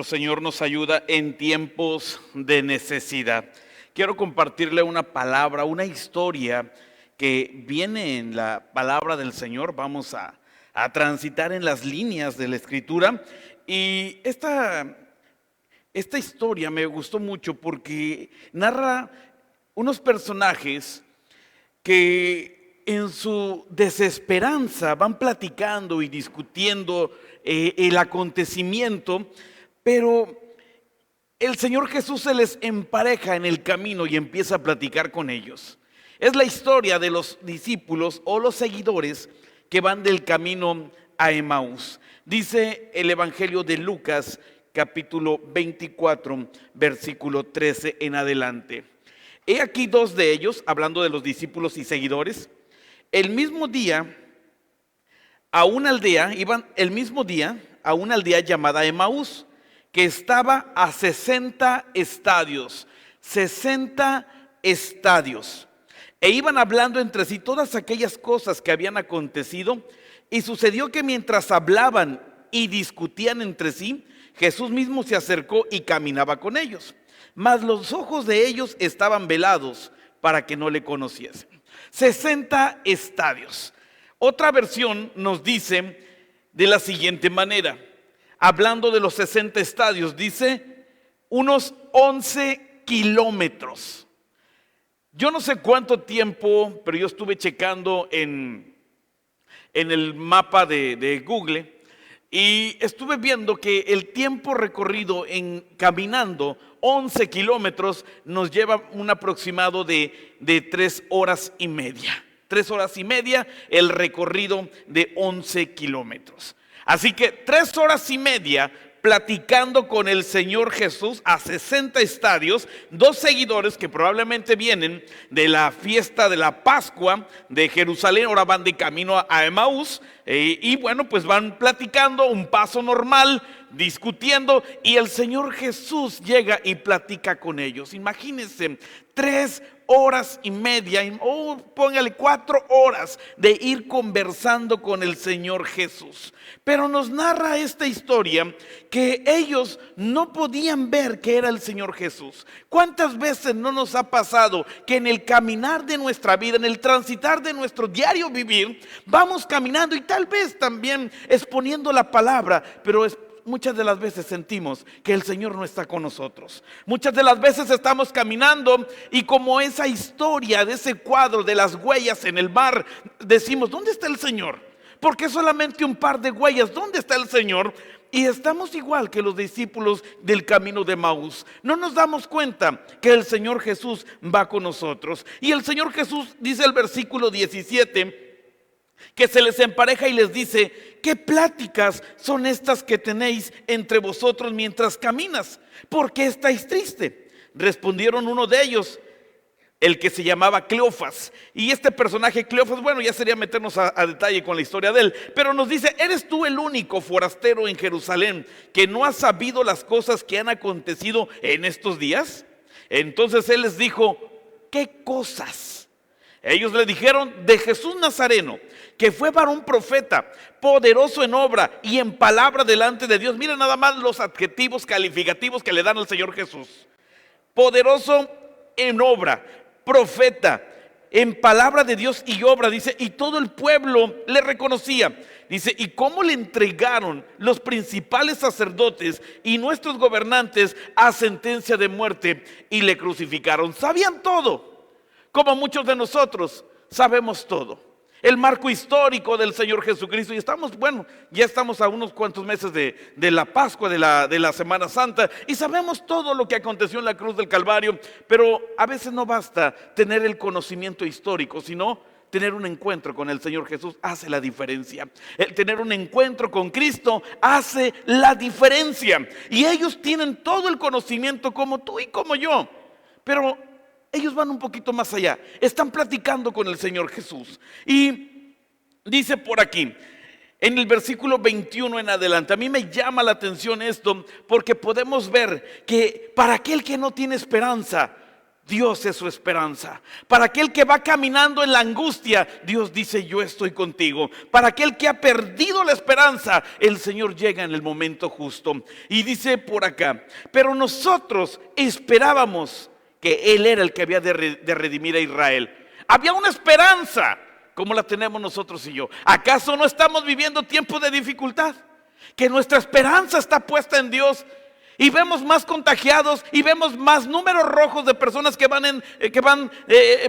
Nuestro Señor nos ayuda en tiempos de necesidad. Quiero compartirle una palabra, una historia que viene en la palabra del Señor. Vamos a transitar en las líneas de la Escritura. Y esta historia me gustó mucho porque narra unos personajes que en su desesperanza van platicando y discutiendo el acontecimiento, pero el Señor Jesús se les empareja en el camino y empieza a platicar con ellos. Es la historia de los discípulos o los seguidores que van del camino a Emaús. Dice el Evangelio de Lucas, capítulo 24, versículo 13 en adelante. He aquí dos de ellos, hablando de los discípulos y seguidores, el mismo día a una aldea llamada Emaús, que estaba a 60 estadios, e iban hablando entre sí todas aquellas cosas que habían acontecido. Y sucedió que mientras hablaban y discutían entre sí, Jesús mismo se acercó y caminaba con ellos, mas los ojos de ellos estaban velados para que no le conociesen. 60 estadios. Otra versión nos dice de la siguiente manera, hablando de los 60 estadios, dice unos 11 kilómetros. Yo no sé cuánto tiempo, pero yo estuve checando en el mapa de Google y estuve viendo que el tiempo recorrido en caminando 11 kilómetros nos lleva un aproximado de 3 horas y media. 3 horas y media el recorrido de 11 kilómetros. Así que 3 horas y media platicando con el Señor Jesús a 60 estadios, dos seguidores que probablemente vienen de la fiesta de la Pascua de Jerusalén, ahora van de camino a Emaús, y bueno, pues van platicando un paso normal, discutiendo, y el Señor Jesús llega y platica con ellos. Imagínense, 3 horas y media, o póngale 4 horas de ir conversando con el Señor Jesús. Pero nos narra esta historia que ellos no podían ver que era el Señor Jesús. ¿Cuántas veces no nos ha pasado que en el caminar de nuestra vida, en el transitar de nuestro diario vivir, vamos caminando y tal vez también exponiendo la palabra, pero muchas de las veces sentimos que el Señor no está con nosotros? Muchas de las veces estamos caminando y como esa historia de ese cuadro de las huellas en el mar, decimos, ¿dónde está el Señor? Porque solamente un par de huellas, ¿dónde está el Señor? Y estamos igual que los discípulos del camino de Emaús. No nos damos cuenta que el Señor Jesús va con nosotros. Y el Señor Jesús, dice el versículo 17, que se les empareja y les dice, ¿qué pláticas son estas que tenéis entre vosotros mientras caminas? ¿Por qué estáis triste? Respondieron uno de ellos, el que se llamaba Cleofas. Y este personaje Cleofas, bueno, ya sería meternos a detalle con la historia de él, pero nos dice, ¿eres tú el único forastero en Jerusalén que no ha sabido las cosas que han acontecido en estos días? Entonces él les dijo, ¿qué cosas? Ellos le dijeron, de Jesús Nazareno, que fue varón profeta, poderoso en obra y en palabra delante de Dios. Miren nada más los adjetivos calificativos que le dan al Señor Jesús. Poderoso en obra, profeta, en palabra de Dios y obra, dice, y todo el pueblo le reconocía. Dice, y cómo le entregaron los principales sacerdotes y nuestros gobernantes a sentencia de muerte y le crucificaron. Sabían todo, como muchos de nosotros sabemos todo. El marco histórico del Señor Jesucristo, y ya estamos a unos cuantos meses de la Pascua, de la Semana Santa, y sabemos todo lo que aconteció en la cruz del Calvario, pero a veces no basta tener el conocimiento histórico, sino tener un encuentro con el Señor Jesús hace la diferencia. El tener un encuentro con Cristo hace la diferencia, y ellos tienen todo el conocimiento como tú y como yo, pero ellos van un poquito más allá, están platicando con el Señor Jesús. Y dice por aquí, en el versículo 21 en adelante, a mí me llama la atención esto, porque podemos ver que para aquel que no tiene esperanza, Dios es su esperanza. Para aquel que va caminando en la angustia, Dios dice: yo estoy contigo. Para aquel que ha perdido la esperanza, el Señor llega en el momento justo. Y dice por acá: pero nosotros esperábamos que Él era el que había de redimir a Israel. Había una esperanza como la tenemos nosotros y yo. ¿Acaso no estamos viviendo tiempos de dificultad? Que nuestra esperanza está puesta en Dios. Y vemos más contagiados y vemos más números rojos de personas que van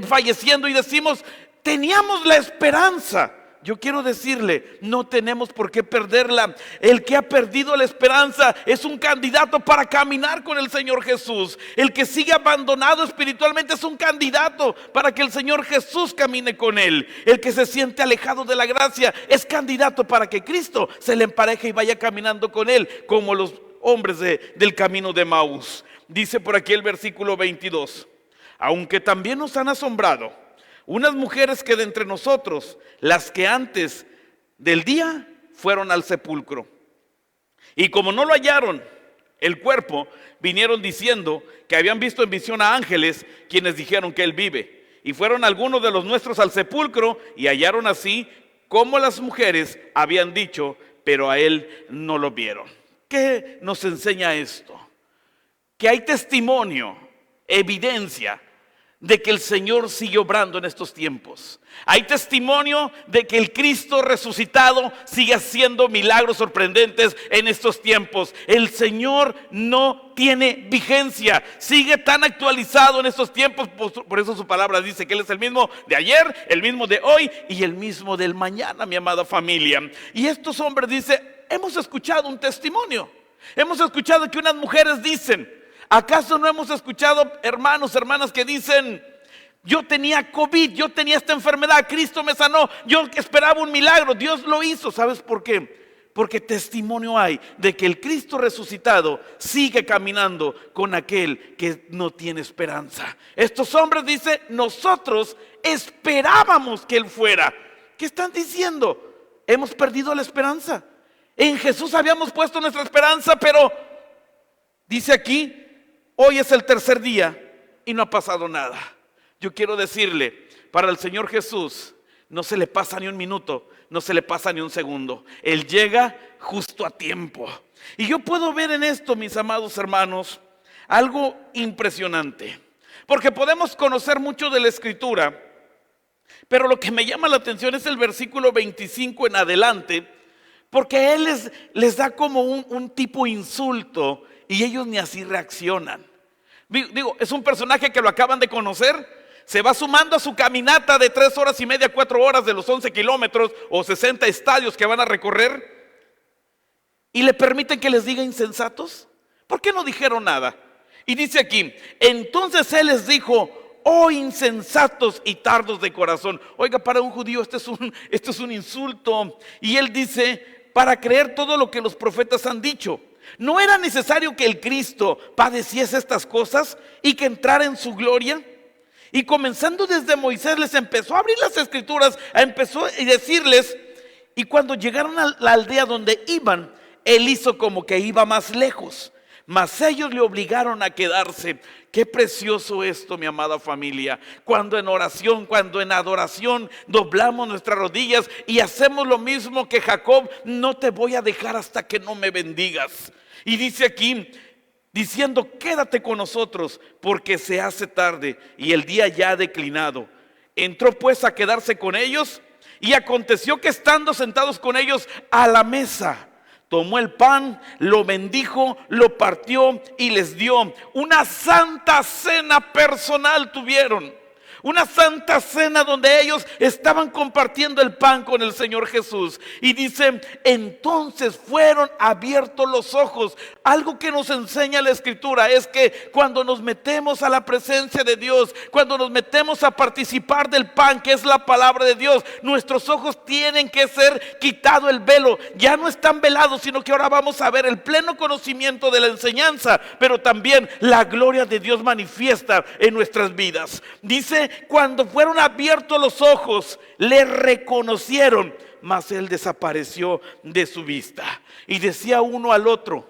falleciendo, y decimos: teníamos la esperanza. Yo quiero decirle, no tenemos por qué perderla. El que ha perdido la esperanza es un candidato para caminar con el Señor Jesús. El que sigue abandonado espiritualmente es un candidato para que el Señor Jesús camine con él. El que se siente alejado de la gracia es candidato para que Cristo se le empareje y vaya caminando con él, como los hombres del camino de Emaús. Dice por aquí el versículo 22: aunque también nos han asombrado unas mujeres que de entre nosotros, las que antes del día fueron al sepulcro, y como no lo hallaron el cuerpo, vinieron diciendo que habían visto en visión a ángeles, quienes dijeron que él vive. Y fueron algunos de los nuestros al sepulcro y hallaron así como las mujeres habían dicho, pero a él no lo vieron. ¿Qué nos enseña esto? Que hay testimonio, evidencia de que el Señor sigue obrando en estos tiempos. Hay testimonio de que el Cristo resucitado sigue haciendo milagros sorprendentes en estos tiempos. El Señor no tiene vigencia, sigue tan actualizado en estos tiempos. Por eso su palabra dice que Él es el mismo de ayer, el mismo de hoy y el mismo del mañana, mi amada familia. Y estos hombres dicen: hemos escuchado un testimonio. Hemos escuchado que unas mujeres dicen. ¿Acaso no hemos escuchado hermanos, hermanas que dicen: yo tenía COVID, yo tenía esta enfermedad, Cristo me sanó, yo esperaba un milagro, Dios lo hizo? ¿Sabes por qué? Porque testimonio hay de que el Cristo resucitado sigue caminando con aquel que no tiene esperanza. Estos hombres dicen: nosotros esperábamos que Él fuera. ¿Qué están diciendo? Hemos perdido la esperanza. En Jesús habíamos puesto nuestra esperanza, pero dice aquí: hoy es el tercer día y no ha pasado nada. Yo quiero decirle, para el Señor Jesús no se le pasa ni un minuto, no se le pasa ni un segundo. Él llega justo a tiempo. Y yo puedo ver en esto, mis amados hermanos, algo impresionante. Porque podemos conocer mucho de la Escritura, pero lo que me llama la atención es el versículo 25 en adelante, porque Él les da como un tipo insulto y ellos ni así reaccionan. Digo, es un personaje que lo acaban de conocer, se va sumando a su caminata de 3 horas y media, 4 horas de los 11 kilómetros o 60 estadios que van a recorrer, y le permiten que les diga insensatos. ¿Por qué no dijeron nada? Y dice aquí: entonces Él les dijo: oh insensatos y tardos de corazón. Oiga, para un judío esto es un insulto. Y Él dice: para creer todo lo que los profetas han dicho. ¿No era necesario que el Cristo padeciese estas cosas y que entrara en su gloria? Y comenzando desde Moisés les empezó a abrir las escrituras, empezó a decirles. Y cuando llegaron a la aldea donde iban, Él hizo como que iba más lejos, mas ellos le obligaron a quedarse. Qué precioso esto, mi amada familia, cuando en oración, cuando en adoración doblamos nuestras rodillas y hacemos lo mismo que Jacob: no te voy a dejar hasta que no me bendigas. Y dice aquí, diciendo: quédate con nosotros, porque se hace tarde y el día ya ha declinado. Entró pues a quedarse con ellos, y aconteció que estando sentados con ellos a la mesa, tomó el pan, lo bendijo, lo partió y les dio. Una santa cena personal tuvieron. Una santa cena donde ellos estaban compartiendo el pan con el Señor Jesús. Y dice: entonces fueron abiertos los ojos. Algo que nos enseña la Escritura es que cuando nos metemos a la presencia de Dios, cuando nos metemos a participar del pan que es la palabra de Dios, nuestros ojos tienen que ser quitado el velo. Ya no están velados, sino que ahora vamos a ver el pleno conocimiento de la enseñanza, pero también la gloria de Dios manifiesta en nuestras vidas. Dice: cuando fueron abiertos los ojos, le reconocieron, mas Él desapareció de su vista. Y decía uno al otro: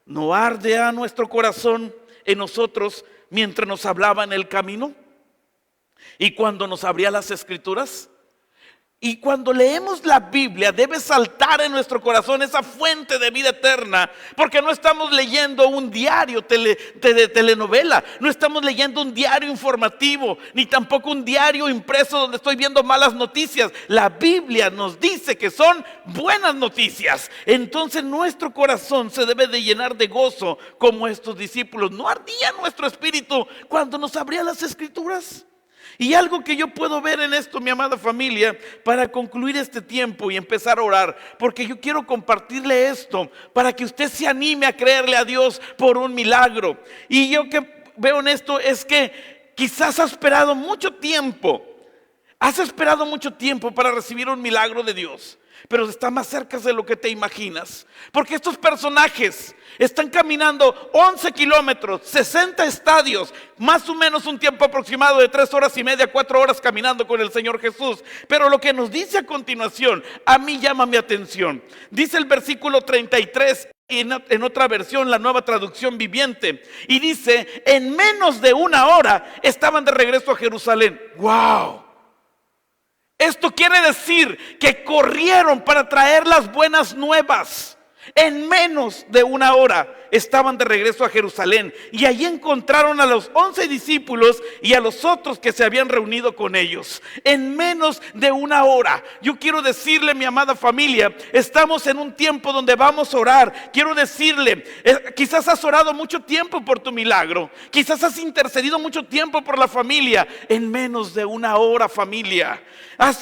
¿no arde a nuestro corazón en nosotros mientras nos hablaba en el camino y cuando nos abría las escrituras. Y cuando leemos la Biblia debe saltar en nuestro corazón esa fuente de vida eterna, porque no estamos leyendo un diario de telenovela, no estamos leyendo un diario informativo, ni tampoco un diario impreso donde estoy viendo malas noticias. La Biblia nos dice que son buenas noticias. Entonces nuestro corazón se debe de llenar de gozo como estos discípulos. ¿No ardía nuestro espíritu cuando nos abría las escrituras? Y algo que yo puedo ver en esto, mi amada familia, para concluir este tiempo y empezar a orar, porque yo quiero compartirle esto para que usted se anime a creerle a Dios por un milagro. Y yo que veo en esto es que quizás has esperado mucho tiempo para recibir un milagro de Dios, pero está más cerca de lo que te imaginas, porque estos personajes están caminando 11 kilómetros, 60 estadios, más o menos un tiempo aproximado de 3 horas y media, 4 horas caminando con el Señor Jesús. Pero lo que nos dice a continuación, a mí llama mi atención. Dice el versículo 33 en otra versión, la Nueva Traducción Viviente, y dice: en menos de una hora estaban de regreso a Jerusalén. ¡Wow! Esto quiere decir que corrieron para traer las buenas nuevas. En menos de una hora estaban de regreso a Jerusalén y allí encontraron a los 11 discípulos y a los otros que se habían reunido con ellos. En menos de una hora. Yo quiero decirle, mi amada familia, estamos en un tiempo donde vamos a orar. Quiero decirle, quizás has orado mucho tiempo por tu milagro, quizás has intercedido mucho tiempo por la familia. En menos de una hora, familia,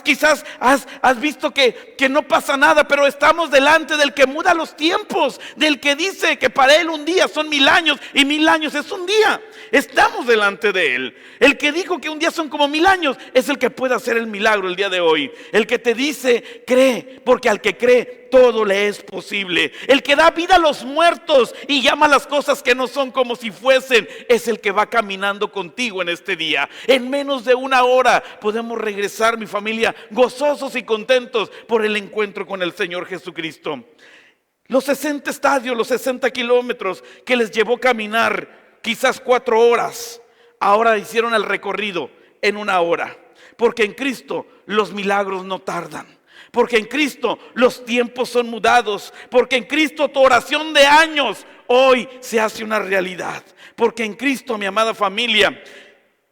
quizás has visto que no pasa nada, pero estamos delante del que muda los tiempos, del que dice que para él un día son 1000 años y 1000 años es un día. Estamos delante de él. El que dijo que un día son como 1000 años es el que puede hacer el milagro el día de hoy. El que te dice: cree, porque al que cree todo le es posible. El que da vida a los muertos y llama las cosas que no son como si fuesen, es el que va caminando contigo en este día. En menos de una hora podemos regresar, mi familia, gozosos y contentos por el encuentro con el Señor Jesucristo. Los 60 estadios, los 60 kilómetros que les llevó caminar quizás 4 horas, ahora hicieron el recorrido en una hora. Porque en Cristo los milagros no tardan. Porque en Cristo los tiempos son mudados. Porque en Cristo tu oración de años hoy se hace una realidad. Porque en Cristo, mi amada familia,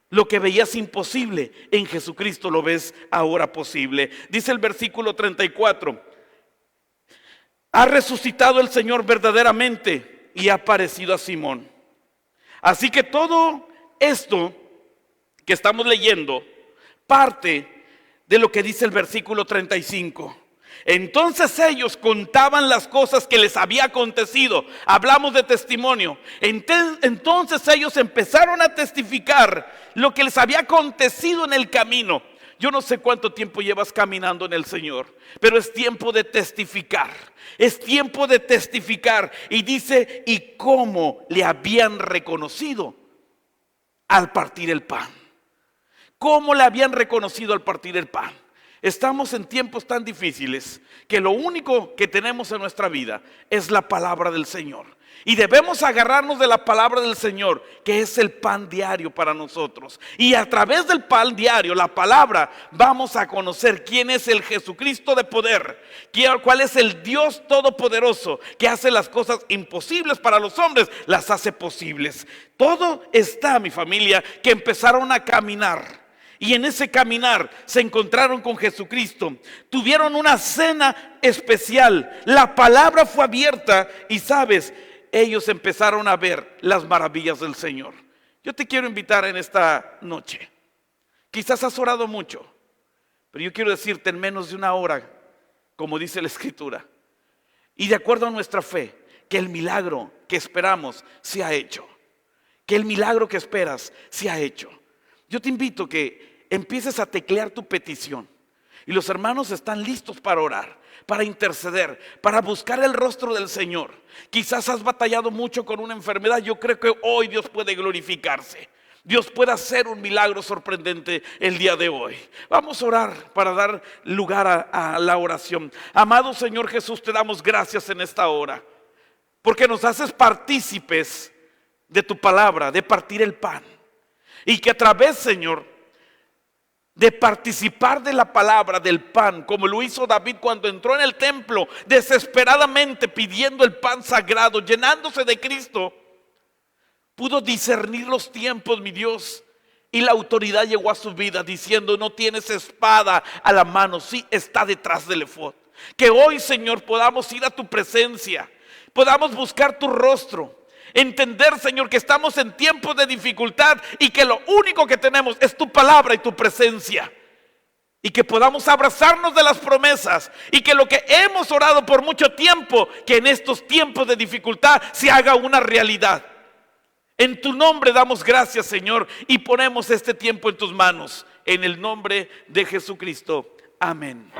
lo que veías imposible, en Jesucristo lo ves ahora posible. Dice el versículo 34: ha resucitado el Señor verdaderamente y ha aparecido a Simón. Así que todo esto que estamos leyendo parte de lo que dice el versículo 35. Entonces ellos contaban las cosas que les había acontecido. Hablamos de testimonio. Entonces ellos empezaron a testificar lo que les había acontecido en el camino. Yo no sé cuánto tiempo llevas caminando en el Señor, pero es tiempo de testificar. Es tiempo de testificar. Y dice: y cómo le habían reconocido al partir el pan. ¿Cómo le habían reconocido al partir el pan? Estamos en tiempos tan difíciles que lo único que tenemos en nuestra vida es la palabra del Señor. Y debemos agarrarnos de la palabra del Señor, que es el pan diario para nosotros. Y a través del pan diario, la palabra, vamos a conocer quién es el Jesucristo de poder, cuál es el Dios todopoderoso, que hace las cosas imposibles para los hombres, las hace posibles. Todo está, mi familia, que empezaron a caminar. Y en ese caminar se encontraron con Jesucristo. Tuvieron una cena especial. La palabra fue abierta y, ¿sabes?, ellos empezaron a ver las maravillas del Señor. Yo te quiero invitar en esta noche. Quizás has orado mucho, pero yo quiero decirte, en menos de una hora, como dice la Escritura, y de acuerdo a nuestra fe, que el milagro que esperamos se ha hecho. Que el milagro que esperas se ha hecho. Yo te invito que empieces a teclear tu petición. Y los hermanos están listos para orar, para interceder, para buscar el rostro del Señor. Quizás has batallado mucho con una enfermedad. Yo creo que hoy Dios puede glorificarse. Dios puede hacer un milagro sorprendente el día de hoy. Vamos a orar para dar lugar a la oración. Amado Señor Jesús, te damos gracias en esta hora, porque nos haces partícipes de tu palabra, de partir el pan. Y que a través, Señor, de participar de la palabra, del pan, como lo hizo David cuando entró en el templo, desesperadamente pidiendo el pan sagrado, llenándose de Cristo, pudo discernir los tiempos, mi Dios, y la autoridad llegó a su vida diciendo: no tienes espada a la mano, sí está detrás del efod. Que hoy, Señor, podamos ir a tu presencia, podamos buscar tu rostro, entender, Señor, que estamos en tiempos de dificultad y que lo único que tenemos es tu palabra y tu presencia. Y que podamos abrazarnos de las promesas y que lo que hemos orado por mucho tiempo, que en estos tiempos de dificultad se haga una realidad. En tu nombre damos gracias, Señor, y ponemos este tiempo en tus manos. En el nombre de Jesucristo. Amén.